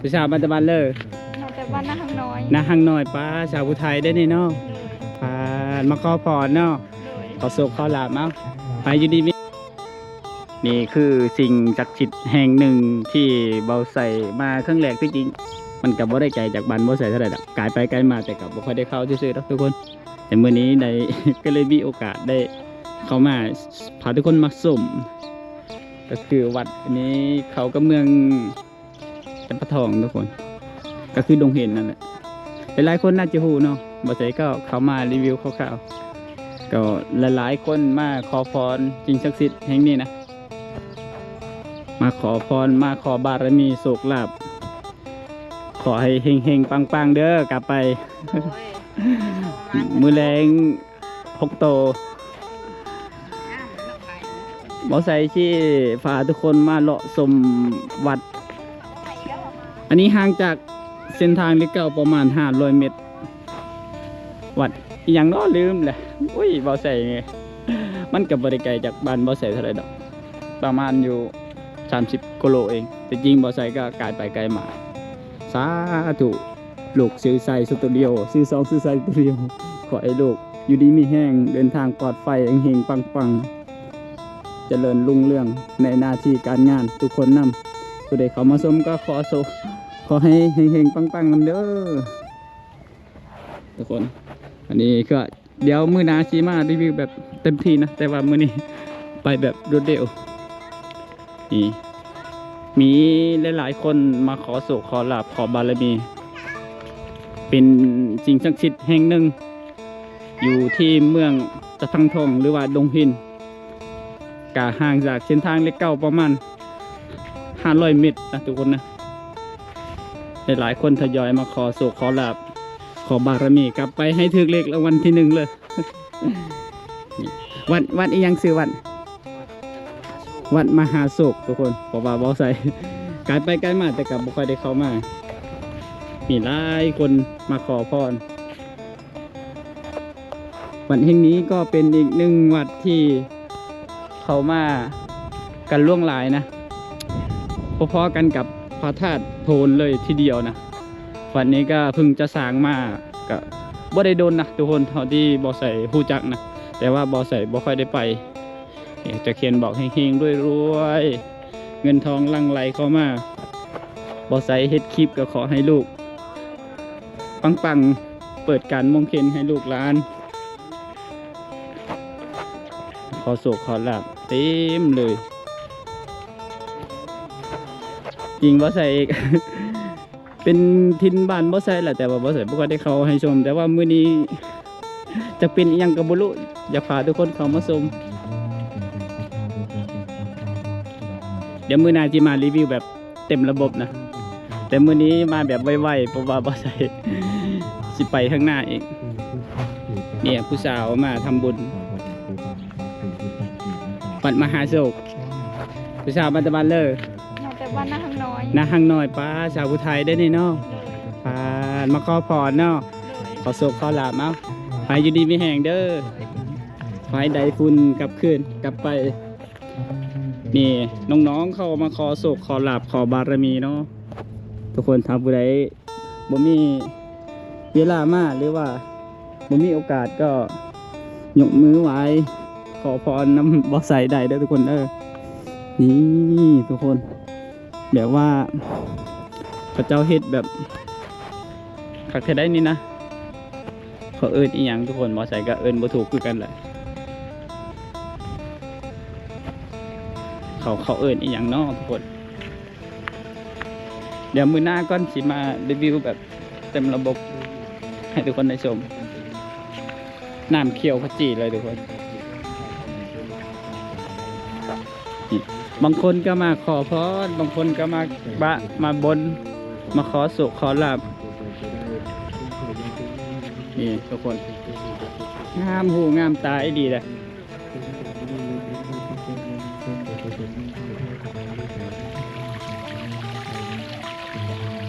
ผู้สาวบ้านตะบันเลยมาแต่บ้านนาหังน้อยนาหังน้อยป้าสาวผู้ไทยได้นี่เนาะป้ามาขอพรเนาะขอโศกขอลาบมั้งไปอยู่ดีนี่คือสิ่งศักดิ์สิทธิ์แห่งหนึ่งที่เบาใส่มาครั้งแรกที่จริงมันกับบ่ได้ไกลจากบ้านเบาใส่เท่าไหร่ดอกไกลไปไกลมาแต่กับบ่ค่อยได้เข้าซื่อๆทุกคนแต่มื้อนี้ได้ ก็เลยมีโอกาสได้เข้ามาพาทุกคนมาสุ่มก็คือวัดอันนี้เขาก็เมืองจำปาทองทุกคนก็คือดงเห็นนั่นแหละหลายๆคนน่าจะหูเนาะบ่ใส่ก็เขามารีวิวคร่าวๆก็หลายๆคนมาขอพรจริงศักดิ์สิทธิ์แห่งนี้นะมาขอพรมาขอบารมีโศกลาภขอให้เฮงๆปังๆเด้อกลับไป มือแรง6 โตบอใส่ที่พาทุกคนมาเลาะชมวัดอันนี้ห่างจากเส้นทางที่เก่าประมาณ500 เมตรวัดอย่างน้อลืมแหละอุ้ยบอใส่ไงมันกับบริไกลจากบ้านบอใส่เท่าไรดอกประมาณอยู่30 กิโลเองแต่จริงบอใส่ก็ไกลไปไกลมาสาธุลูกซื้อใส่สตูดิโอซื้อ2ซื้อใส่สตูดิโอขอให้ลูกอยู่ดีมีแห้งเดินทางปลอดภัยเฮงๆปังๆเจริญรุ่งเรืองในหน้าที่การงานทุกคนนำผู้ใดเขามาชมก็ขอให้เฮงๆปังๆนำเด้อทุกคนอันนี้ก็เดี๋ยวมื้อหน้าสิมารีวิวแบบเต็มที่นะแต่ว่ามื้อนี้ไปแบบรวดเร็วนี่มีหลายๆคนมาขอโศกขอลาภขอบารมีเป็นสิ่งศักดิ์สิทธิ์แห่งหนึ่งอยู่ที่เมืองตะทังทองหรือว่าดงหินกะห่างจากเส้นทางเล็กเก่าประมาณ500 เมตรนะทุกคนนะหลายๆคนทยอยมาขอโศกขอลาภขอบารมีกลับไปให้ถึกเลขรางวัลที่1เลย วันอีกยังซื้อวัดมหาโศกทุกคนเพราะว่าบอใส่ไกลไปไกลมาแต่กับบุคคลได้เข้ามามีหลายคนมาขอพรวัดแห่งนี้ก็เป็นอีกหนึ่งวัดที่เขามากันล่วงหลายนะพอๆกันกับพระธาตุโพนเลยทีเดียวนะวัดนี้ก็เพิ่งจะสร้างมาก็บ่ได้โดนนะทุกคนเท่าที่บอใส่ฮู้จักนะแต่ว่าบอใส่บ่ค่อยได้ไปจะเขียนบอกเฮงๆรวยๆเงินทองหลั่งไหลเข้ามาบอใส่เฮ็ดคลิปก็ขอให้ลูกปังๆเปิดการมงคลให้ลูกหลานขอโศกขอลาภเต็มเลยจริงบอใส่ เป็นทินบ้านบอใส่แหละแต่ว่าบอใส่พวกเขาได้เขาให้ชมแต่ว่ามื้อนี้จะเป็นยังกับบุรุอยากพาทุกคนเขามาชมเดี๋ยวมื้อหน้าจะมารีวิวแบบเต็มระบบนะแต่มื้อนี้มาแบบไวๆเพราะว่าบอใส่ สิไปข้างหน้าเองเนี่ยผู้สาวมาทำบุญวัดมหาโศกผู้สาวบ้านตะบันเลยมาแต่บ้านนาหังน้อยนาหังน้อยป้าสาวผู้ไทยได้นี่เนาะป้ามาขอพรเนาะขอโศกขอลาบเอาไปอยู่ดีมีแห่งเด้อไฟใดฝุ่นกลับคืนกลับไปนี่น้องๆเขามาขอโศกขอลาบขอบารมีเนาะทุกคนทำผู้ใดบ่มีเวลามาหรือว่าบ่มีโอกาสก็ยกมือไหว้ขอพรน้ำบ่ใส่ได้เด้อทุกคนนี่ทุกคนแบบว่าพระเจ้าเฮ็ดแบบขักเทได้นี่นะเขาเอิ้นอีหยังทุกคนบ่ใส่ก็เอิ้นบ่ถูกคือกันแหละเขาเอิ้นอีหยังเนาะทุกคนเดี๋ยวมื้อหน้าก่อนสิมารีวิวแบบเต็มระบบให้ทุกคนได้ชมน้ำเขียวขจีเลยทุกคนบางคนก็มาขอพรบางคนก็มาบนมาขอสุขขอลาภนี่ทุกคนงามหูงามตาดีเลย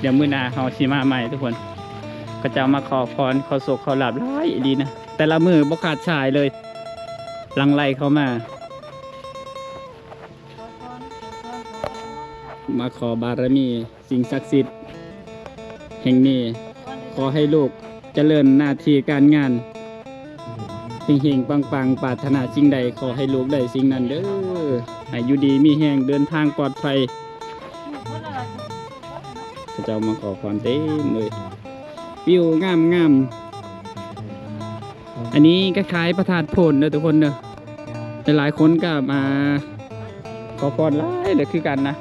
เดี๋ยวมื้อหน้าเฮาสิมาใหม่ทุกคนก็จะมาขอพรขอสุขขอลาภหลายดีนะแต่ละมือบ่ขาดสายเลยหลังไหลเข้ามาขอบารมีสิ่งศักดิ์สิทธิ์ แห่งนี้ขอให้ลูกเจริญหน้าที่การงานเฮงๆปังๆปรารถนาสิ่งใดขอให้ลูกได้สิ่งนั้นเด้อให้อยู่ดีมีแห่งเดินทางปลอดภัยพระเจ้ามาขอพรเต็มเลยวิวงามอันนี้ก็คล้ายพระธาตุโพนเด้อทุกคนเด้อหลายคนก็มาขอพรหลายเด้อคือกันนะ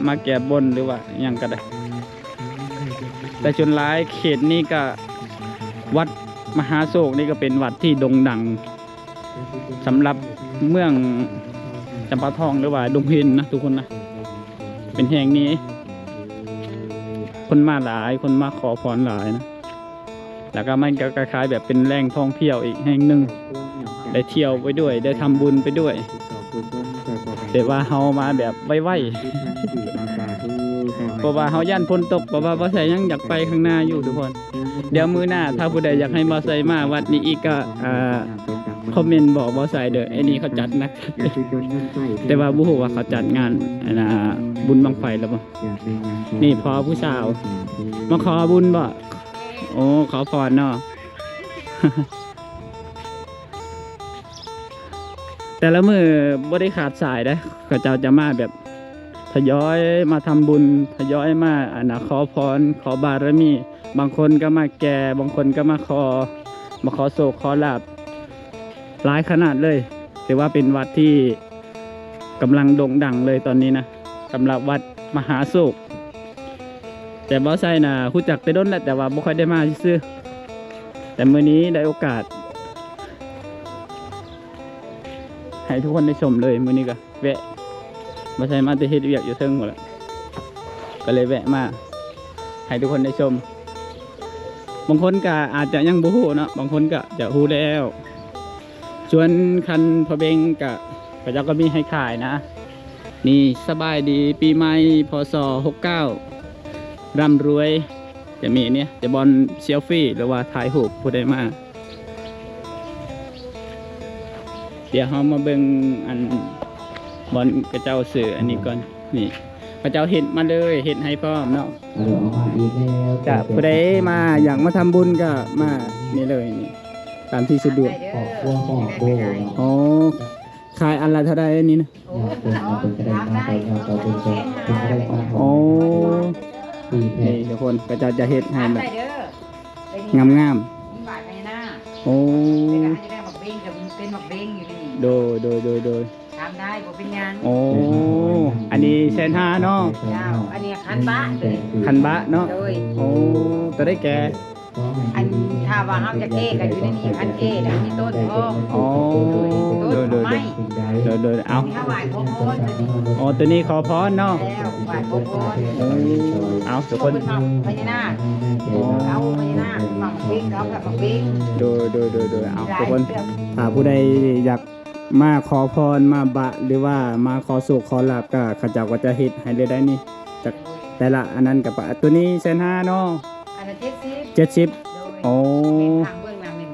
มาแก้บนหรือว่าหยังก็ได้แต่จนหลายเขตนี้ก็วัดมหาโศกนี่ก็เป็นวัดที่โด่งดังสำหรับเมืองจำปาทองหรือว่าดงเพ็ญนะทุกคนนะเป็นแห่งนี้คนมาหลายคนมาขอพรหลายนะแล้วก็มันก็คล้ายๆแบบเป็นแหล่งท่องเที่ยวอีกแห่งหนึ่งได้เที่ยวไปด้วยได้ทำบุญไปด้วยแต่ว่าเฮามาแบบไวๆเพราะว่าเฮาย่านฝนตกเพราะว่าบ่ใส่ยังอยากไปข้างหน้าอยู่ทุกคนเดี๋ยวมื้อหน้าถ้าผู้ใดอยากให้บ่ใส่มาวัดนี้อีกก็คอมเมนต์บอกบ่ใส่เด้อไอ้นี่เขาจัดนะ แต่ว่าบ่ฮู้ว่าเขาจัดงานบุญบังไฟแล้วบ่นี่พอผู้สาวมาขอบุญบ่โอ้ขอพรเนาะ แต่ละมือบ่ได้ขาดสายได้เขาเจ้าจะมาแบบทยอยมาทำบุญทยอยมาขอพรขอบารมีบางคนก็มาแก่บางคนก็มาขอโศกขอลาภหลายขนาดเลยถือว่าเป็นวัดที่กำลังโด่งดังเลยตอนนี้นะสำหรับวัดมหาโศกแต่บ่ใช่นะรู้จักแต่ด้นแหละแต่ว่าบ่ค่อยได้มาซื่อแต่มื้อนี้ได้โอกาสให้ทุกคนได้ชมเลยมื้อนี้ก็แวะบ่ใช่มาแต่เฮ็ดเวียกอยู่เทิงหมดแล้วก็เลยแวะมาให้ทุกคนได้ชมบางคนก็อาจจะยังบ่ฮู้เนาะบางคนก็จะฮู้แล้วส่วนคันพระเบงก็พระเจ้าก็มีให้ขายนะนี่สบายดีปีใหม่พศ69ร่ำรวยจะมีเนี่ยจะบอลเซลฟี่หรือว่าถ่ายรูปผู้ใดมาเดี๋ยวเรามาเบิ่งอันบอลกระเจ้าสื่ออันนี้ก่อนนี่กระเจ้าเห็นมาเลยเห็นให้พร้อมเนาะจะผู้ใดมาอยากมาทำบุญก็มานี่เลยนี่ตามที่สะดวกโอ้ขายอันละเท่าไรนี่นะโอ้นี่ทุกคนก็จะเห็ดให้แบบงามๆโอ้โดยทำได้บ่เป็นยังโอ้อันนี้1,500เนาะเจ้าอันนี้คันบะเลย คันบะเนาะ โดย โอ้ตัวได้แก่ อันถ้าว่าเฮาจะเก้ก็อยู่ในนี้คันเก้แล้วมีต้นทอง โอ้โดยเอา ถ้าไหวพบพรตัวนี้ โอ้ตัวนี้ขอพรเนาะ แล้วไหวพบพร เอาทุกคน พญานาคเอาพญานาคฝักบิ๊กเอากับฝักบิ๊ก โดยเอาทุกคนผู้ใดอยากมาขอพรมาบะหรือว่ามาขอสุขขอลาบก็ข้าเจ้าก็จะเฮ็ดให้เลยได้นี่จากแต่ละอันนั้นกับตัวนี้1,500เนาะ อันนั้น70โอ้ ทางเบื้องหลังนึง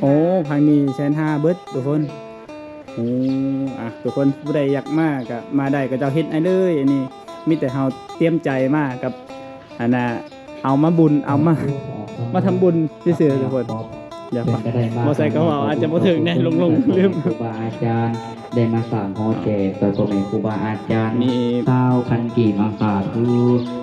โอ้พังนี้1,500เบิดทุกคนโอ้ทุกคนผู้ใดอยากมาก็มาได้ก็เจ้าเฮ็ดให้เลยอันนี้มีแต่เฮาเตรียมใจมากับอันน่ะเอามาบุญเอามาทำบุญซื่อๆทุกคนอย่าฝากบ่ใส่กระเป๋าอาจจะบ่ถึงแน่ลงลืม ครูบาอาจารย์ได้มาสั่งฮอแจกโดยพ่อแม่ครูบาอาจารย์ นี่ ข้าวคันกี่มาฝากคือ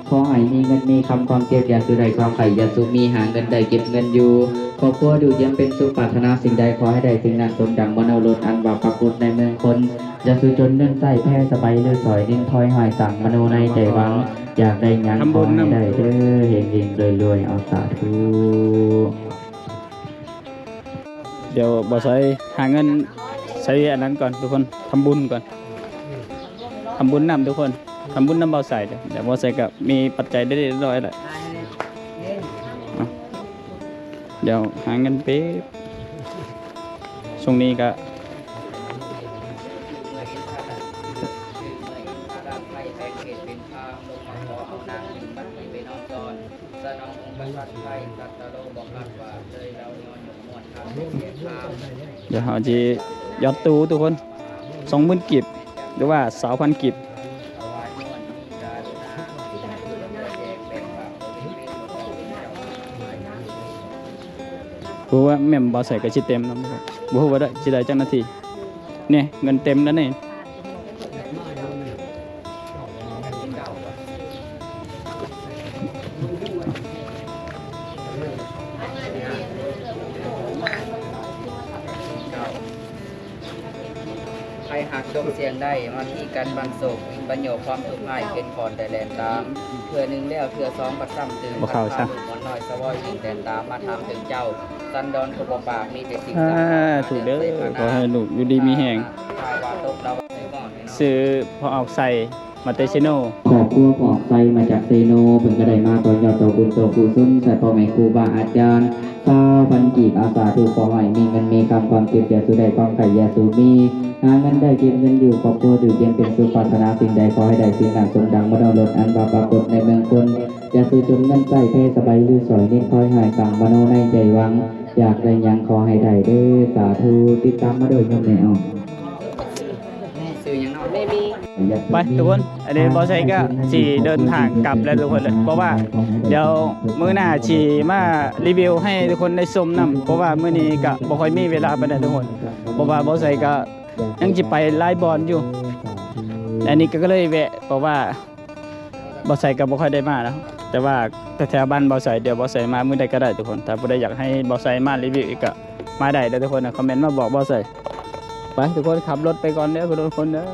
ขอให้มีเงินมีคำความเจ็บอย่าสุดใดความไข่อย่าสุมีหาเงินใดเก็บเงินอยู่ครอบครัวดูยังเป็นสุขปรารถนาสิ่งใดขอให้ได้สิ่งนั้นสมดังมโนรสอันบาปปกุศในเมืองคนอย่าสุจนเนื่องใส่แพ้สบายเลือดสอยดิ้นทอยหายสั่งมโนในใจหวังอยากได้งานขอให้ได้เด้อเฮงๆรวยๆเอาสาธุ เดี๋ยวบ่ใส่หาเงินใช้อันนั้นก่อนทุกคนทำบุญก่อนทำบุญนำทุกคนทำบุญนำบ่ใส่เดี๋ยวบ่ใส่ก็มีปัจจัยได้เรียบร้อยแหละเดี๋ยวหาเงินเป๊บช่วงนี้ก็เดี๋ยวเราจะยอดตู้ทุกคน20,000 กิบหรือว่า20,000 กิบ เพราะว่าแม่มบ่ใส่ก็สิเต็มเนาะบ่ฮู้ว่าได้สิได้จักนาทีเนี่ยเงินเต็มแล้วนี่ ใครหักจงเสียงได้มาที่กันบางโศกวิปัญโยความทุกข์ง่ายเป็นพรแต่แลนตามเพื่อหนึ่งแล้วเพื่อสองปัดซ้ำตื่น บ่เข้าซะ ลูกมันน้อยสะวอยยิงแดนตามมาถามถึงเจ้าสันดอนขบปากมีแต่สิ่ง ถูกเด้อขอให้ลูกอยู่ดีมีแหง ทายว่าตกเราใส่ก่อนเนาะ ซื้อพอออกใส่มาเตชิโน ขอบครัวปอกไซมาจากเซโนเพิ่งก็ได้มาต่อยอดต่อบุญต่อกุศลใส่พ่อแม่ครูบาอาจารย์ชาวพันกีบอาสาถูกขอให้มีเงินมีคำความเก็บอย่าสูได้ความไข่อย่าสูมีหาเงินได้เก็บเงินอยู่ครอบครัวดื่มเย็นเป็นสุขปรารถนาสิ่งใดขอให้ได้สิ่งนั้นสมดังมโนรถอันบาปรากฏในเมืองคนอย่าซื้อจนเงินใส่เพศสบายหรือสอยนิดคอยหายสั่งมโนในใจหวังอยากได้หยังขอให้ได้เด้อสาธุติดตามมาโดยโยมแม่เอาซื้อยังนอนไม่มี ไปทุกคนอันนี้บอสไซก็สีเดินทางกลับแล้วทุกคนเลยเพราะว่าเดี๋ยวมื้อหน้าชีมารีวิวให้ทุกคนได้ชมนํเพราะว่ามื้อนี้ก็บ่ค่อยมีเวลาปานใดทุกคนเพราะว่าบอสไซก็ยังสิไปไล่บอลอยู่อันนี้ก็เลยแวะเพราะว่าบอสไซก็บ่ค่อยได้มาแล้วแต่ว่าแถวๆบ้านบอสไซเดี๋ยวบอสไซมามื้อใดก็ได้ทุกคนถ้าผู้ใดอยากให้บอสไซมารีวิวอีกก็มาได้เด้อทุกคนนะคอมเมนต์มาบอกบอสไซไปทุกคนขับรถไปก่อนเด้อทุกคนเด้อ